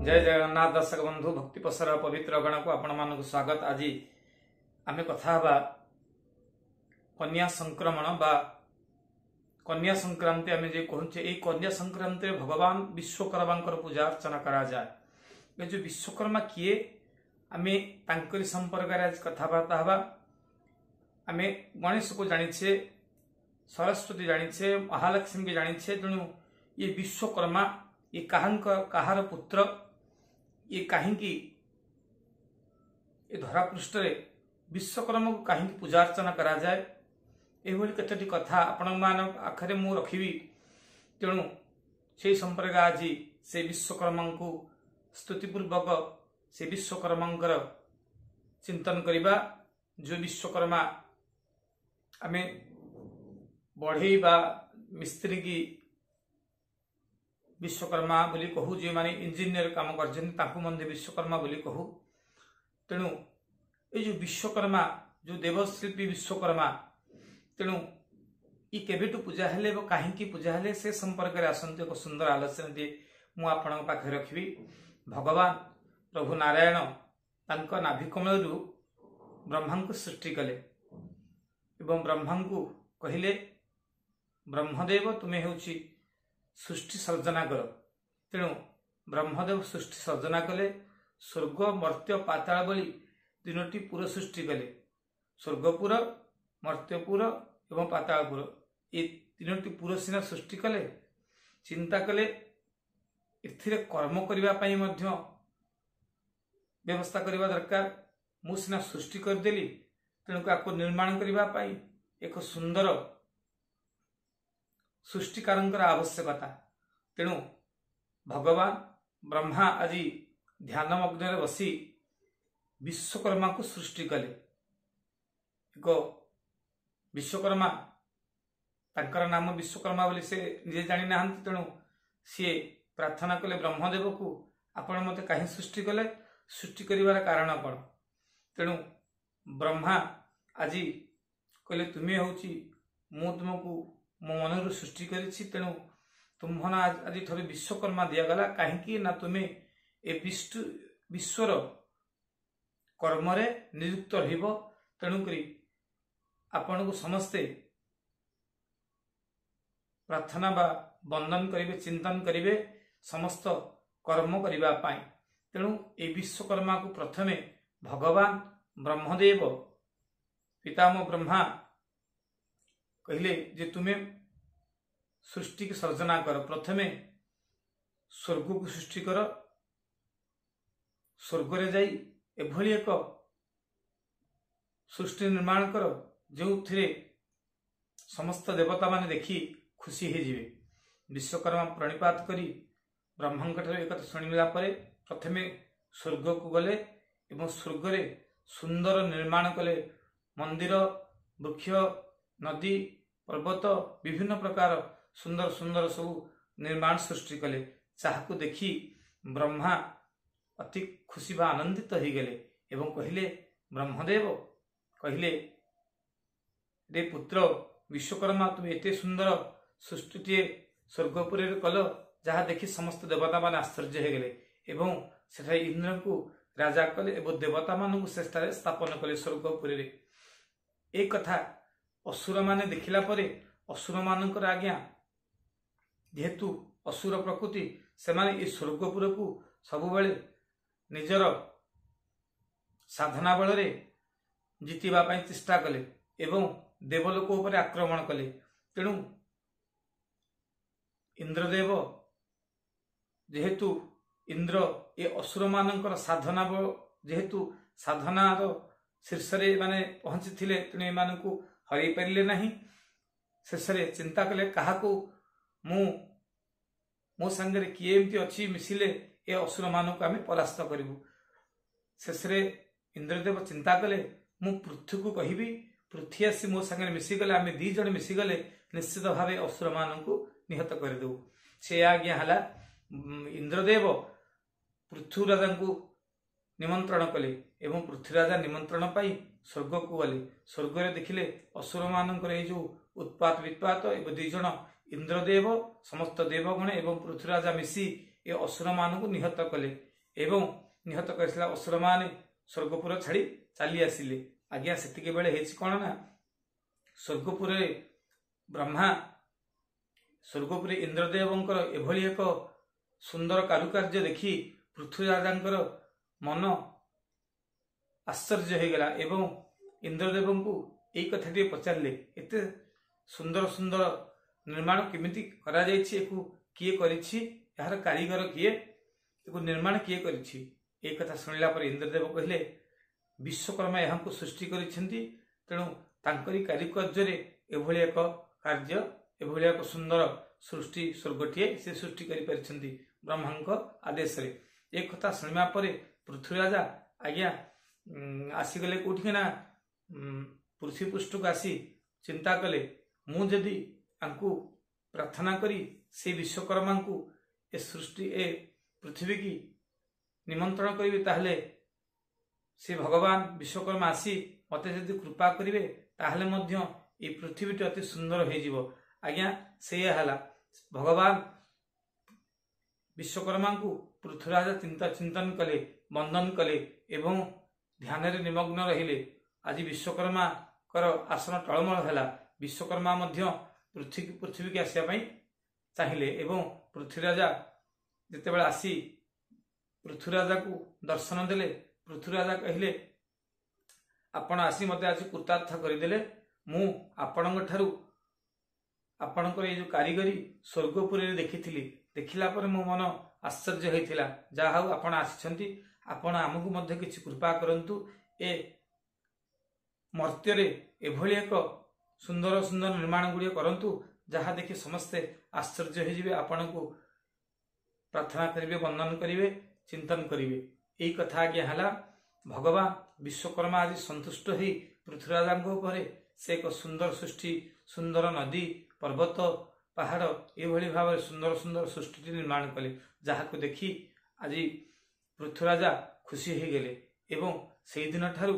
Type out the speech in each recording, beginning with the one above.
जय जगन्नाथ दर्शक बंधु भक्ति प्रसार पवित्र गण को आपण मानक स्वागत। आज आमे कथा हबा कन्या संक्रमण बा कन्या संक्रांति आमे जे कहूचे ए कन्या संक्रांति रे भगवान विश्वकर्मांकर पूजा अर्चना करा जाय। ये जो विश्वकर्मा किए आमे तांकरी संपर्क रे आज कथाबार्ता हबा। आमे गणेश को जानिछे, सरस्वती जानिछे, महालक्ष्मी के जानिछे, तेणु ये विश्वकर्मा ये कहार पुत्र ये कहीं धरा पृष्ठ विश्वकर्मा को कहीं पूजा अर्चना करा जाए एभली केतोटी कथा आपण मान आखरे मु रखिबी। तेणु से संपर्क आज से विश्वकर्मा को स्तुतिपूर्वक से विश्वकर्मा चिंतन करिबा। जो विश्वकर्मा आमे बढ़ई बा मिस्त्री की विश्वकर्मा बोली कहू, जे माने इंजीनियर काम कर विश्वकर्मा बोली कहू। तेणु ये जो विश्वकर्मा जो देवशिल्पी विश्वकर्मा तेणु ये केबेटू पूजा हेले कहीं पूजा हेले से संपर्क में आसंत एक सुंदर आलोचना दिए मु आपन पाखे रखी। भगवान प्रभु नारायण तांको नाभिकमल ब्रह्मा को सृष्टि कले एवं ब्रह्मा को कहले ब्रह्मदेव तुम्हें होची सृष्टि सर्जना कर। तेणु ब्रह्मदेव सृष्टि सर्जना कले। स्वर्ग मर्त्य पाताल बोली तीनोटी पुर सृष्टि कले। स्वर्गपुर, मर्त्यपुर एवं पातालपुर ये तीनोटी पुर सीना सृष्टि कले। चिंता कले एथिरे कर्म करिबा पई मध्य व्यवस्था करिबा दरकार। मु सीना सृष्टि कर देली, तेणु काको निर्माण करिबा पई एक सुंदर सृष्टिकारंकर आवश्यकता। तेणु भगवान ब्रह्मा आज ध्यानमग्न बसी विश्वकर्मा को सृष्टि कले। एक विश्वकर्मा तांकर नाम विश्वकर्मा बोली से निजे जानी ना, तेणु सी प्रार्थना कले ब्रह्मदेव को आपण मते कहीं सृष्टि कले, सृष्टि करिवार कारण कौन। तेणु ब्रह्मा आज कहले तुम्हें होची मु तुमको मो मन सृष्टि करिछि, तेणु तुम आज थे विश्वकर्मा दिगला कहीं ना तुम्हें ए विश्वर कर्म नियुक्त रहिब। तेणुक आपण को समस्ते प्रार्थना बा बंदन करिवे, चिंतन करिवे समस्त कर्म करिबा पाई। तेणु ए विश्वकर्मा को प्रथमे भगवान ब्रह्मदेव पितामह ब्रह्मा कहले जे तुम्हें सृष्टि की सर्जना कर। प्रथमे स्वर्ग को सृष्टि कर, स्वर्ग रे जाई एभली एक सृष्टि निर्माण कर जो थिरे समस्त देवता माने देखी खुशी हे जिवे। विश्वकर्मा प्रणिपात करी ब्रह्मांकर एक शुणिला परे प्रथमे स्वर्ग को गले एवं स्वर्ग रे सुंदर निर्माण कले। मंदिर, वृक्ष, नदी, पर्वत विभिन्न प्रकार सुंदर सुंदर सब निर्माण सृष्टि कले। जहां देखी ब्रह्मा अति खुशी बा आनंदित हो गले एवं कहले ब्रह्मदेव कहले रे पुत्र विश्वकर्मा तुम एते सुंदर सृष्टि स्वर्गपुर कल जहाँ देखी समस्त देवता मान आश्चर्य हो गले एवं सेठा इंद्र को राजा कले एवं देवता मान से स्थापन कले स्वर्गपुर। एक कथा असुर माने देखिला परे असुर मानकर आज्ञा जेहेतु असुर प्रकृति से माने ए स्वर्गपुर को सबुबले निजर साधना बल जीतिबा पई चेष्टा कले एवं देवलोक उपर आक्रमण कले। तेणु इंद्रदेव जेहेतु इंद्र ए असुर मानकर साधना जेहेतु साधनार शीर्ष माने पहुंची थिले, तेणु एमान को हरई पारे ना। शेष चिंता कले क्या मो संगे किए एमती अच्छी मिसिले ए असुर मान को आम परास्त करूँ। शेष इंद्रदेव चिंता कले मु पृथ्वी को कहि पृथ्वी आसी मो संगे मिसिगले आम दी जन मिसिगले निश्चित भाव असुर मान को निहत करदेव। से आज्ञा है इंद्रदेव पृथ्वी राजा को निमंत्रण कले एवं पृथ्वी राजा निमंत्रण पाई स्वर्ग को गले। स्वर्ग रे देखिले असुर मानकर जो उत्पात वित्पात एवं दुई जन इंद्रदेव समस्त देवगण एवं पृथ्वी राजा मिसी ए असुर मान को निहत कले एवं निहत कर असुर माने स्वर्गपुर छाड़ी चली आसिले। आज्ञा सेतिके बेले हेछि कोन ना स्वर्गपुर ब्रह्मा स्वर्गपुर इंद्रदेवंकर एभली एक सुंदर कारुकार्य देखि पृथ्वीराजांकर मन आश्चर्य हो गला एवं इंद्रदेव को यही कथाटी पचारे एत सुंदर सुंदर निर्माण केमिति करा जायछि एकु किए करिछि यार कारीगर किए एकु निर्माण किए करिछि। ए कथा सुनिला पर इंद्रदेव कहले विश्वकर्मा यहां सृष्टि करिसेंती तेणु तांकरी कारुकार्य रे एभली एक कार्य एभली एक सुंदर सृष्टि स्वर्गटीए से सृष्टि करि परिसेंती ब्रह्मांक आदेश रे। ए कथा सुनिबा परे पृथ्वीराजा आज्ञा आसीगले कोठी ना पृथ्वी पृष्ठ को आसी चिंता कले मु जदि आंकु प्रार्थना करी से विश्वकर्मा को ए सृष्टि ए पृथ्वी की निमंत्रण करी ताहले से भगवान विश्वकर्मा आसी मते जदि कृपा करिवे ताहले मध्य ए पृथ्वीटी अति सुंदर हो जिवो। आज्ञा से हला भगवान विश्वकर्मा को पृथ्वीराजा चिंतन कले वंदन कले एवं ध्यान रे निमग्न रहिले। आज विश्वकर्मा कर आसन टळमळ हैला। विश्वकर्मा मध्य पृथ्वी के आसिया पई चाहिले एवं पृथ्वीराजा जेतेबेला आसी पृथ्वीराजा को दर्शन देले पृथ्वीराजा कहले आपण आसी मते आज कृतार्थ करदेले मु आपणक ठारू आपणकर ये जो कारीगरी स्वर्गपुर रे देखिथिली देखिला पर मो मन आश्चर्य होइथिला। जा हाउ आपण आछिछंती आपण आमकु मध्य किछि कृपा करंतु ए मर्त्य रे एभली एक सुंदर सुंदर निर्माण गुड़िया करंतु जहाँ देखि समस्ते आश्चर्य हो जिवे आपण को प्रार्थना करिवे वंदन करिवे चिंतन करिवे। एई कथा आज्ञा हला भगवान विश्वकर्मा आज संतुष्ट होई पृथ्वीराजांक उपरे से एक सुंदर सृष्टि सुंदर नदी पर्वत पहाड़ एभली भाव सुंदर सुंदर सृष्टि निर्माण कले जहाँ को देखि आज पृथ्वीराजा खुशी हो गले एवं से दिन ठारू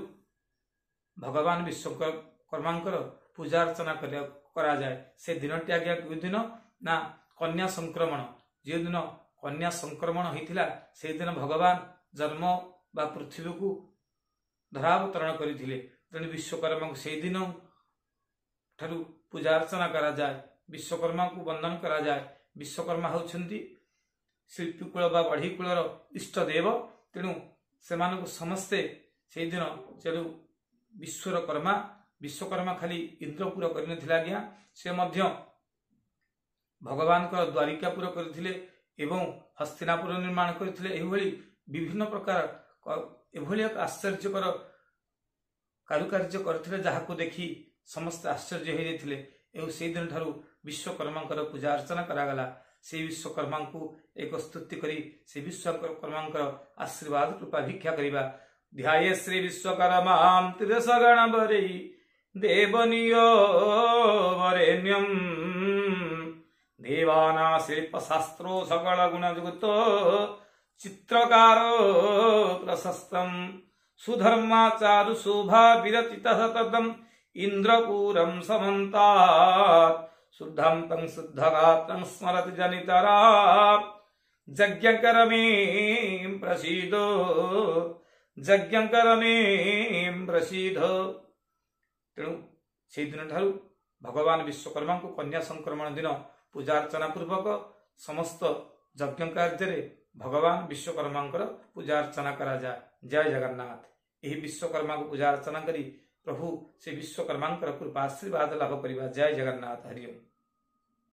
भगवान विश्वकर्मांकर पूजा अर्चना करा जाए। से दिनटी आज्ञा दिन ना कन्या संक्रमण जो दिन कन्या संक्रमण होता से दिन भगवान जन्म बा पृथ्वी को धरावतरण करते तेणु विश्वकर्मा को से दिन ठारू पूजा अर्चना करा जाए विश्वकर्मा को वंदन करा जाए। विश्वकर्मा होउछंती शिल्पीकूल बा बढ़ीकूलर इष्ट देव तेणु से समस्ते से दिन चलू विश्वकर्मा खाली इंद्रपुर करनथिला आज्ञा से मध्य भगवान को द्वारिकापुर करथिले एवं हस्तिनापुर निर्माण करथिले। एभली विभिन्न प्रकार एभली एक आश्चर्यकर कारुकार्य करथिले जहाको देखि समस्त आश्चर्य हो जाइथिले एवं से दिन ठारू विश्वकर्मा पूजा अर्चना करागला। से विश्वकर्मा को एक स्तुति करी से विश्वकर्मा आशीर्वाद कृपा भिक्षा करिबा। ध्याये श्री विश्वकर्मा त्रिदशगण बरे देवनियो वरेण्यम देवाना शिल्प शास्त्रो सकल गुणयुक्त चित्रकारो प्रशस्तम सुधर्माचारु शोभा विरचित सततम इंद्रपुरम समन्तात् शुद्धं तं शुद्धगात्रं स्मरति जनितरा यज्ञकरमें प्रसीदो तेणु से दिन ठारू भगवान विश्वकर्मा को कन्या संक्रमण दिन पूजा अर्चना पूर्वक समस्त यज्ञ कार्य भगवान विश्वकर्मा पूजा अर्चना करा जाए। जय जगन्नाथ। यही विश्वकर्मा को पूजा अर्चना करी प्रभु से विश्वकर्मा कृपा आशीर्वाद लाभ करिबा। जय जगन्नाथ। हरि ओम।